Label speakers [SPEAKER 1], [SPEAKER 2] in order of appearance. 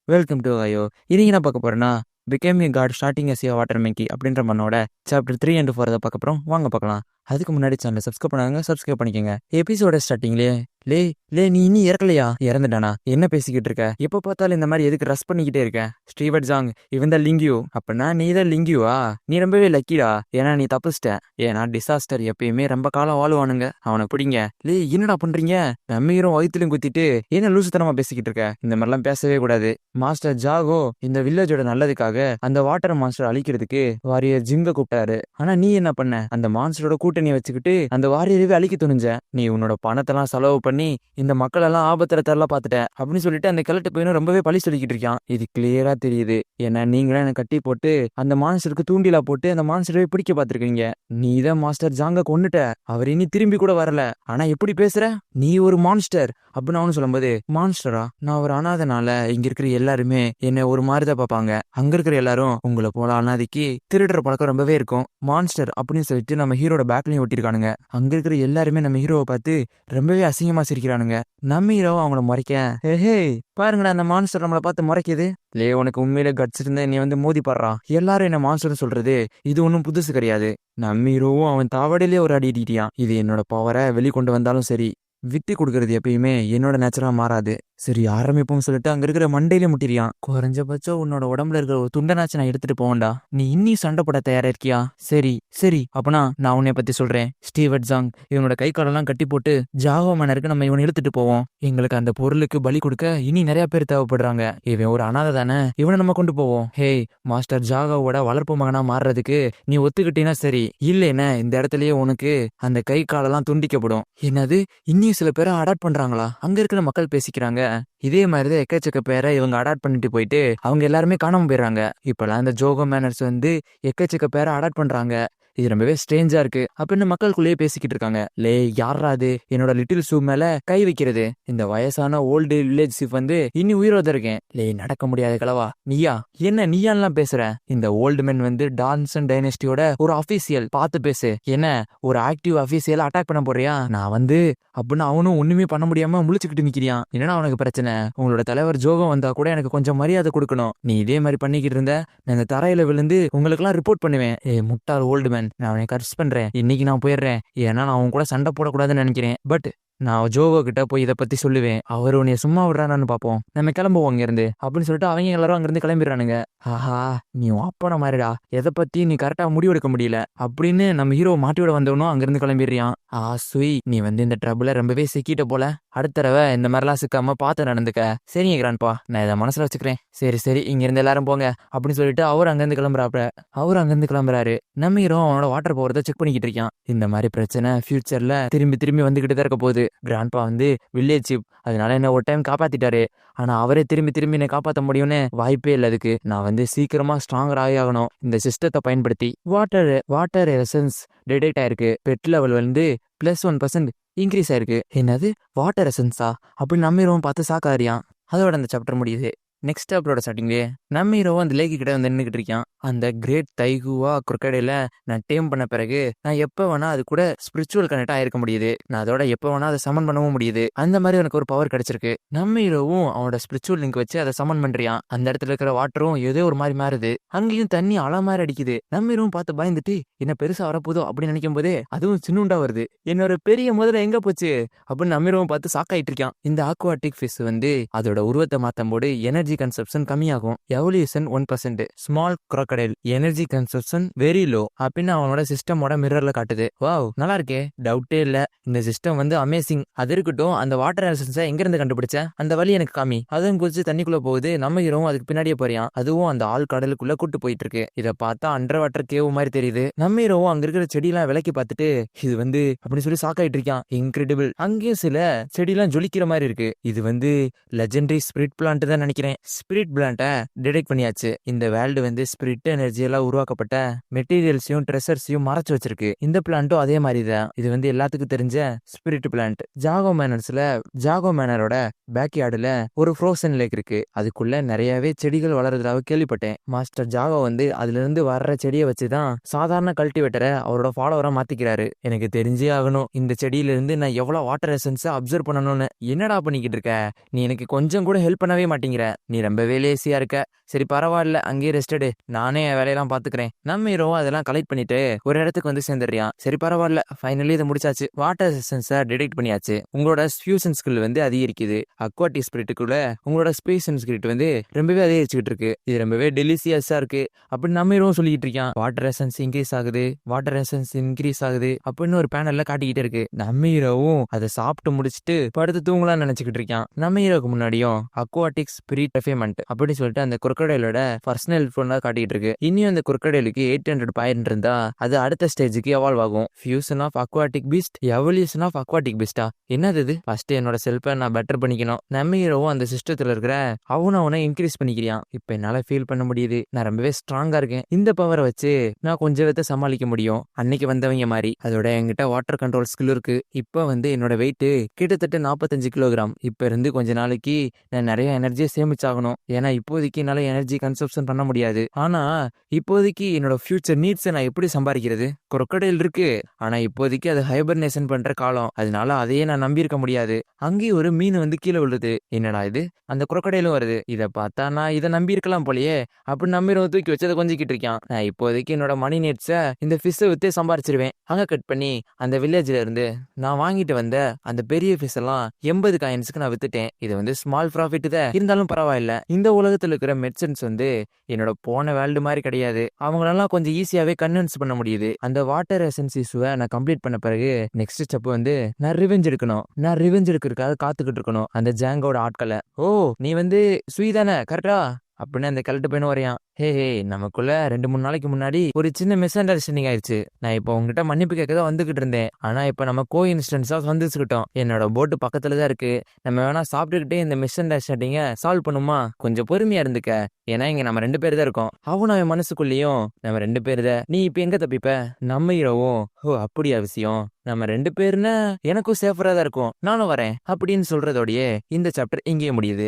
[SPEAKER 1] Welcome to ஐயோ. இன்னைக்கு என்ன பார்க்க போறேன்னா, became a god starting as a water monkey அப்படின்ற மன்னோட சாப்டர் 3 அண்ட் 4 பார்க்க போகிறோம். வாங்க பார்க்கலாம். அதுக்கு முன்னாடி சேனலை சப்ஸ்கிரைப் பண்ணாங்க, சப்ஸ்கிரைப் பண்ணிக்கோங்க. எபிசோட ஸ்டார்டிங்லேயே லே லே நீ இன்னும் இறக்கலையா? இறந்துட்டானா? என்ன பேசிக்கிட்டு இருக்க? எப்போ பார்த்தாலும் இந்த மாதிரி எதுக்கு ரஷ் பண்ணிக்கிட்டே இருக்க? ஸ்டீவர்ட் ஜாங் இவன் தான் லிங்கியூ. அப்படின்னா நீ தான் லிங்கியூவா? நீ ரொம்பவே லக்கிடா, ஏன்னா நீ தப்பிச்சிட்ட. ஏன்னா டிசாஸ்டர் எப்பயுமே ரொம்ப காலம் வாழ்வானுங்க. அவனை பிடிங்க. லே என்னடா பண்றீங்க? நம்மீரும் வயிற்றுலையும் குத்திட்டு என்ன லூசுத்தனமா பேசிக்கிட்டு இருக்க? இந்த மாதிரிலாம் பேசவே கூடாது. மாஸ்டர் ஜாகோ இந்த வில்லேஜோட நல்லதுக்காக அந்த வாட்டர் மாஸ்டர் அழிக்கிறதுக்கு வாரியர் ஜிங்க கூப்பிட்டாரு. ஆனா நீ என்ன பண்ண? அந்த மான்ஸ்டரோட கூட்டணியை வச்சுக்கிட்டு அந்த வாரியரவே அழிக்க துணிஞ்ச. நீ உன்னோட பணத்தெல்லாம் செலவு பண்ணி இந்த மக்கள் எல்லாம் ஆபத்துல தரலாம் பாத்துட்ட அப்படின்னு சொல்லிட்டு அந்த கிழட்டு பையனும் ரொம்பவே பழி சொல்லிக்கிட்டு இருக்கான். இது கிளியரா தெரியுது. ஏன்னா நீங்களே எனக்கு கட்டி போட்டு அந்த மான்ஸ்டருக்கு தூண்டிலா போட்டு அந்த மான்ஸ்டரவே பிடிக்க பாத்துருக்கீங்க. நீ தான் மாஸ்டர் ஜாங்க கொன்னுட்ட. அவர் இனி திரும்பி கூட வரல. ஆனா எப்படி பேசுற? நீ ஒரு மான்ஸ்டர் அப்படின்னு அவனு சொல்லும்போது, மான்ஸ்டரா? நான் ஒரு அனாதனால இங்க இருக்கிற எல்லாருமே என்ன ஒரு மாதிரிதான் பார்ப்பாங்க. அங்க இருக்கிற எல்லாரும் உங்களை போல அனாதைக்கு திருடுற பழக்கம் ரொம்பவே இருக்கும். மான்ஸ்டர் அப்படின்னு சொல்லிட்டு நம்ம ஹீரோட பேக்லயும் ஒட்டிருக்கானுங்க. அங்க இருக்கிற எல்லாருமே நம்ம ஹீரோவை பார்த்து ரொம்பவே அசிங்கமா சிரிக்கிறானுங்க. நம்ம ஹீரோ அவங்கள முறைக்க, ஹே பாருங்கடா அந்த மான்ஸ்டர் நம்மளை பார்த்து முறைக்குது. லே உனக்கு உண்மையில கட்ஸ் இருந்த நீ வந்து மோதி பாடுறான். எல்லாரும் என்ன மான்ஸ்டர் சொல்றது இது ஒன்றும் புதுசு கிடையாது. நம்ம ஹீரோவும் அவன் தாவடியிலே ஒரு அடி அடிட்டியான். இது என்னோட பவரை வெளிக்கொண்டு வந்தாலும் சரி, விட்டு கொடுக்கறது எப்பயுமே என்னோட நேச்சரா மாறாது. சரி ஆரம்பிப்போம் சொல்லிட்டு அங்க இருக்கிற மண்டையில முட்டிரியான். குறைஞ்சபட்சம் உன்னோட உடம்புல இருக்கிற ஒரு துண்டனாச்சு நான் எடுத்துட்டு போவேன்டா. நீ இன்னி சண்டை போட தயாரா இருக்கியா? சரி சரி அப்பனா நான் உன்னை பத்தி சொல்றேன். ஸ்டீவர்ட் ஜாங் இவனோட கை காலெல்லாம் கட்டி போட்டு ஜாவோ மேனருக்கு நம்ம இவனை இழுத்துட்டு போவோம். எங்களுக்கு அந்த பொருளுக்கு பலி கொடுக்க இனி நிறைய பேர் தேவைப்படுறாங்க. இவன் ஒரு அனாதை தானே, இவனை நம்ம கொண்டு போவோம். ஹே மாஸ்டர் ஜாகோவோட வளர்ப்பு மகனா மாறுறதுக்கு நீ ஒத்துக்கிட்டீங்கன்னா சரி, இல்லைன்னா இந்த இடத்துலயே உனக்கு அந்த கை காலெல்லாம் துண்டிக்கப்படும். என்னது இன்னும் சில பேரை அடாப்ட் பண்றாங்களா? அங்க இருக்கிற மக்கள் பேசிக்கிறாங்க. இதே மாதிரிதான் எக்கச்சக்க பேரை இவங்க அடாப்ட் பண்ணிட்டு போயிட்டு அவங்க எல்லாருமே காணாம போயிடுறாங்க. இப்பெல்லாம் இந்த ஜோகோ மேனர்ஸ் வந்து எக்கச்சக்க பேரை அடாப்ட் பண்றாங்க. இது ரொம்பவே ஸ்ட்ரேஞ்சா இருக்கு அப்படின்னு மக்களுக்குள்ளேயே பேசிக்கிட்டு இருக்காங்க. லே யாரா அது என்னோட லிட்டில் ஷூ மேல கை வைக்கிறது? இந்த வயசான ஓல்டு வில்லேஜ் சீஃப் வந்து இன்னி உயிரோட இருக்கேன். லே நடக்க முடியாத கலவா நீயா? என்ன நீயான்லாம் பேசுற? இந்த ஓல்டு மேன் வந்து டான்சன் டைனஸ்டியோட ஒரு அபிஷியல், பார்த்து பேசு. என்ன ஒரு ஆக்டிவ் அபிஷியல் அட்டாக் பண்ண போறியா? நான் வந்து அப்படின்னு அவனும் ஒண்ணுமே பண்ண முடியாம முழிச்சுக்கிட்டு நிக்கிறியான். என்னன்னா அவனுக்கு பிரச்சனை? உங்களோட தலைவர் ஜோகம் வந்தா கூட எனக்கு கொஞ்சம் மரியாதை கொடுக்கணும். நீ இதே மாதிரி பண்ணிக்கிட்டு இருந்த நான் இந்த தரையில விழுந்து உங்களுக்கு எல்லாம் ரிப்போர்ட் பண்ணுவேன். ஏ முட்டாள் ஓல்டு மேன், நான் அவனை கர்ஸ் பண்றேன். இன்னைக்கு நான் போயிடுறேன். ஏன்னா நான் அவன் கூட சண்டை போடக்கூடாதுன்னு நினைக்கிறேன். பட் நான் ஜோவோ கிட்ட போய் இதை பத்தி சொல்லுவேன். அவர் உன்னைய சும்மா விடுறான்னு பாப்போம். நம்ம கிளம்புவோம் அங்க இருந்து அப்படின்னு சொல்லிட்டு அவங்க எல்லாரும் அங்கிருந்து கிளம்பிடுறானுங்க. ஆஹா நீ அப்பன மாதிரிடா, எதை பத்தி நீ கரெக்டா முடிவெடுக்க முடியல அப்படின்னு நம்ம ஹீரோ மாட்டியோட வந்தவனும் அங்கிருந்து கிளம்பிடுறான். சுய் நீ வந்து இந்த ட்ரபுள ரொம்பவே சிக்கிட்ட போல. அடுத்த தடவை இந்த மாதிரிலாம் சிக்காம பார்த்து நடந்துக்க. சரிங்க கிராண்ட்பா, நான் இதை மனசுல வச்சுக்கிறேன். சரி சரி இங்க இருந்து எல்லாரும் போங்க அப்படின்னு சொல்லிட்டு அவர் அங்கிருந்து கிளம்புறாரு. நம்ம ஹீரோ அவனோட வாட்டர் போறதை செக் பண்ணிக்கிட்டு இருக்கான். இந்த மாதிரி பிரச்சனை ஃபியூச்சர்ல திரும்பி திரும்பி வந்துகிட்டு தான் இருக்க போகுது. கிராண்ட்பா வந்து வில்லேஜ் சீப், அதனால என்ன ஒரு டைம் காப்பாத்திட்டாரு. ஆனா அவரே திரும்பி திரும்பி என்னை காப்பாற்ற முடியும்னு வாய்ப்பே இல்லை. அதுக்கு நான் வந்து சீக்கிரமா ஸ்ட்ராங்கர் ஆகணும். இந்த சிஸ்டத்தை பயன்படுத்தி வாட்டர் எசன்ஸ் டிடெக்ட் ஆயிருக்கு. பெட் லெவல் வந்து +1% இன்க்ரீஸ் ஆயிருக்கு. என்னது வாட்டர் எசன்ஸா அப்படின்னு நம்ம ஹீரோவும் பார்த்து சாக்காரியான். அதோட அந்த சாப்டர் முடியுது. நெக்ஸ்ட் சாப்டரோட ஸ்டார்டிங்லேயே நம்ம ஹீரோவும் அந்த லேக்கு கிட்ட வந்து நின்றுக்கிட்டு இருக்கான். அந்த கிரேட் தைகுவா குரக்கடையில நான் டேம் பண்ண பிறகு நான் எப்போ வேணா அது கூட ஸ்பிரிச்சுவல் கனெக்ட் ஆயிருக்க முடியுது. நான் அதோட எப்போ வேணா அதை சமன் பண்ணவும் முடியுது. அந்த மாதிரி எனக்கு ஒரு பவர் கிடைச்சிருக்கு. நம்ம ஹீரோவும் அவனோட ஸ்பிரிச்சுவல் லிங்க் வச்சு அதை சமன் பண்றியான். அந்த இடத்துல இருக்கிற வாட்டரும் ஏதோ ஒரு மாதிரி மாறுது. அங்கேயும் தண்ணி அலை மாதிரி அடிக்குது. நம்ம ஹீரோவும் பார்த்து பயந்துட்டு என்ன பெருசா வரப்போதோ அப்படின்னு நினைக்கும் போதே அதுவும் சின்னுண்டா வருது. என்னோட பெரிய முதல்ல எங்க போச்சு அப்படின்னு நம்ம ஹீரோவும் பார்த்து சாக்காயிட்டு இருக்கான். இந்த ஆக்வாட்டிக் ஃபிஷ் வந்து அதோட உருவத்தை மாற்றும் போது எனர்ஜி கன்சப்ஷன் கம்மியாகும். Evolution 1%. Small crocodile energy consumption very low அப்படின்னு அவனோட சிஸ்டமோட மிரர்ல காட்டுது. வாவ் நல்லா இருக்கே, டவுட்டே இல்ல. இந்த சிஸ்டம் வந்து அமேசிங். அது இருக்கட்டும், அந்த வாட்டர் எசன்ஸை எங்க இருந்து கண்டுபிடிச்ச? அந்த வழி எனக்கு காமி. அதுவும் குதிச்சு தண்ணிக்குள்ள போகுது. நம்ம ஹீரோவும் அதுக்கு பின்னாடியே போறியான். அதுவும் அந்த ஆள் கடலுக்குள்ள கூட்டு போயிட்டு இருக்கு. இதை பார்த்தா அண்டர் வாட்டர் கேவ் மாதிரி தெரியுது. நம்ம ஹீரோவும் அங்க இருக்கிற செடியெல்லாம் விலக்கி பார்த்துட்டு இது வந்து அப்படின்னு சொல்லி சாக்காயிட்டு இருக்கான். இன்கிரெடிபிள். அங்கேயும் சில செடியெல்லாம் ஜொலிக்கிற மாதிரி இருக்கு. இது வந்து லெஜெண்டரி ஸ்பிரிட் பிளான்ட் தான் நினைக்கிறேன். ஸ்பிரிட் பிளான்ட்டை டிடெக்ட் பண்ணியாச்சு. இந்த வேர்ல்டு வந்து ஸ்பிரிட் ரெட் எனர்ஜியெல்லாம் உருவாக்கப்பட்ட மெட்டீரியல்ஸையும் ட்ரெஷர்ஸையும் மறைச்சு வச்சிருக்கு. இந்த பிளான்ட்டும் அதே மாதிரி தான். இது வந்து எல்லாத்துக்கும் தெரிஞ்ச ஸ்பிரிட் பிளான்ட். ஜாகோ மேனரோட பேக்யார்டுல ஒரு ஃப்ரோசன் லேக் இருக்கு. அதுக்குள்ள நிறையவே செடிகள் வளர்றதாக கேள்விப்பட்டேன். மாஸ்டர் ஜாகோ வந்து அதுல இருந்து வர்ற செடியை வச்சுதான் சாதாரண கல்டிவேட்டரை அவரோட ஃபாலோவரா மாத்திக்கிறாரு. எனக்கு தெரிஞ்சே ஆகணும் இந்த செடியில இருந்து நான் எவ்வளவு வாட்டர் எசன்ஸை அப்சர்வ் பண்ணணும்னு. என்னடா பண்ணிக்கிட்டு இருக்க? நீ எனக்கு கொஞ்சம் கூட ஹெல்ப் பண்ணவே மாட்டேங்கிற. நீ ரொம்பவே லேசியா இருக்க. சரி பரவாயில்ல, அங்கேயே ரெஸ்டடு, நானே என் வேலையெல்லாம் பாத்துக்கிறேன். நம்ம ஹீரோ அதெல்லாம் கலெக்ட் பண்ணிட்டு ஒரு இடத்துக்கு வந்து சேர்ந்துடுறான். சரி பரவாயில்ல, ஃபைனலி இதை முடிச்சாச்சு. வாட்டர் எசன்ஸை டிடெக்ட் பண்ணியாச்சு. உங்களோட ஃபியூஷன் ஸ்கில் வந்து அதிகரிக்குது. அக்வாட்டிக் ஸ்பிரிட்டுக்குள்ள உங்களோட ஸ்பேஸ் ஸ்பிரிட் வந்து ரொம்பவே அதிகரிச்சுக்கிட்டு இருக்கு. இது ரொம்பவே டெலிசியஸா இருக்கு அப்படின்னு நம்ம ஹீரோ சொல்லிட்டு இருக்கான். வாட்டர் எசன்ஸ் இன்க்ரீஸ் ஆகுது அப்படின்னு ஒரு பேனல்ல காட்டிக்கிட்டே இருக்கு. நம்ம ஹீரோவும் அதை சாப்பிட்டு முடிச்சுட்டு படுத்து தூங்கலாம் நினைச்சுக்கிட்டு இருக்கான். நம்ம ஹீரோக்கு முன்னாடியும் அக்வாட்டிக் ஸ்பிரிட் ரெஃபைன்மெண்ட் அப்படின்னு சொல்லிட்டு அந்த குரோக்கடைலோட பர்சனல் ஃபோனா காட்டிட்டு இருக்கு. இன்னும் அந்த குரோக்கடைலுக்கு 800 பாயிண்ட் இருந்தா அது அடுத்த ஸ்டேஜுக்கு எவால்வ் ஆகும். Fusion of aquatic beast, evolution of aquatic பீஸ்டா? என்னது இது? ஃபர்ஸ்ட் என்னோட செல்ஃபை நான் பெட்டர் பண்ணிக்கணும். நம்ம ஹீரோவும் அந்த சிஸ்டத்துல இருக்கிற அவனை இன்க்ரீஸ் பண்ணிக்கிறான். இப்ப என்னால ஃபீல் பண்ண முடியுது, நான் ரொம்பவே ஸ்ட்ராங்கா இருக்கேன். இந்த பவரை வச்சு நான் கொஞ்சம் வித சமாளிக்க முடியும். அன்னைக்கு வந்தவங்க மாதிரி. அதோட என்கிட்ட வாட்டர் கண்ட்ரோல் ஸ்கில் இருக்கு. இப்ப வந்து என்னோட வெயிட் கிட்டத்தட்ட 45 கிலோகிராம். இப்ப இருந்து கொஞ்ச நாளைக்கு நான் நிறைய எனர்ஜியை சேமிச்சாகணும். ஏன்னா இப்போதைக்கு என்னால எனர்ஜி கன்சப்ஷன் பண்ண முடியாது. ஆனா இப்போதைக்கு என்னோட ஃபியூச்சர் நீட்ஸை நான் எப்படி சம்பாதிக்கிறது? crocodile இருக்கு, ஆனா இப்போதைக்கு அது ஹைபர்னேஷன் பண்ற காலம். அதனால அதையே நான் நம்பி இருக்க முடியாது. அங்கேயும் ஒரு மீன் வந்து கீழே விழுது. என்னடா இது? அந்த crocodileம் வருது. இதை பார்த்தா நான் இதை நம்பி இருக்கலாம் போலயே அப்படின்னு நம்பி தூக்கி வச்சதை கொஞ்சிக்கிட்டு இருக்கான். நான் இப்போதைக்கு என்னோட மணி நீட்ஸை இந்த ஃபிஷ்ஷை வித்தே சம்பாரிச்சிருவேன். அங்க கட் பண்ணி அந்த வில்லேஜ்ல இருந்து நான் வாங்கிட்டு வந்த அந்த பெரிய ஃபிஷ் எல்லாம் 80 காயின்ஸ்க்கு நான் வித்துட்டேன். இது வந்து ஸ்மால் ப்ராஃபிட் தான், இருந்தாலும் பரவாயில்ல. இந்த உலகத்துல இருக்கிற மெர்ச்சன்ட்ஸ் வந்து என்னோட போன வேர்ல்டு மாதிரி கிடையாது. அவங்களெல்லாம் கொஞ்சம் ஈஸியாவே கன்வின்ஸ் பண்ண முடியுது. அந்த வாட்டர் எசன்ஸ் இஷ்யூவை நான் கம்ப்ளீட் பண்ண பிறகு நெக்ஸ்ட் ஸ்டெப் வந்து நான் ரிவெஞ்ச் எடுக்கிறதுக்காக காத்துக்கிட்டு இருக்கணும் அந்த ஜாங்கோட ஆட்களை. ஓ, நீ வந்து ஸ்வீதானே, கரெக்டா அப்படின்னு அந்த கலட்டு பையனும் வரையான். ஹே, நமக்குள்ள 2-3 நாளைக்கு முன்னாடி ஒரு சின்ன மிஸ் அண்டர்ஸ்டாண்டிங் ஆயிடுச்சு. நான் இப்போ உங்ககிட்ட மன்னிப்பு கேட்க தான் வந்துகிட்டு இருந்தேன். ஆனா இப்ப நம்ம கோ இன்ஸ்டன்ஸா சந்திச்சுக்கிட்டோம். என்னோட போட்டு பக்கத்துல தான் இருக்கு. நம்ம வேணா சாப்பிட்டுக்கிட்டே இந்த மிஸ் அண்டர்ஸ்டாண்டிங்க சால்வ் பண்ணுமா? கொஞ்சம் பொறுமையா இருந்துக்க. ஏன்னா இங்க நம்ம 2 பேர் தான் இருக்கோம். அவன் மனசுக்குள்ளேயும் நம்ம 2 பேர் தான். நீ இப்ப எங்க தப்பிப்ப? நம்ம ஹீரோவும் ஓ அப்படியா விஷயம், நம்ம 2 பேருன்னா எனக்கும் சேஃபரா தான் இருக்கும், நானும் வரேன் அப்படின்னு சொல்றதோடயே இந்த சாப்டர் இங்கேயே முடியுது.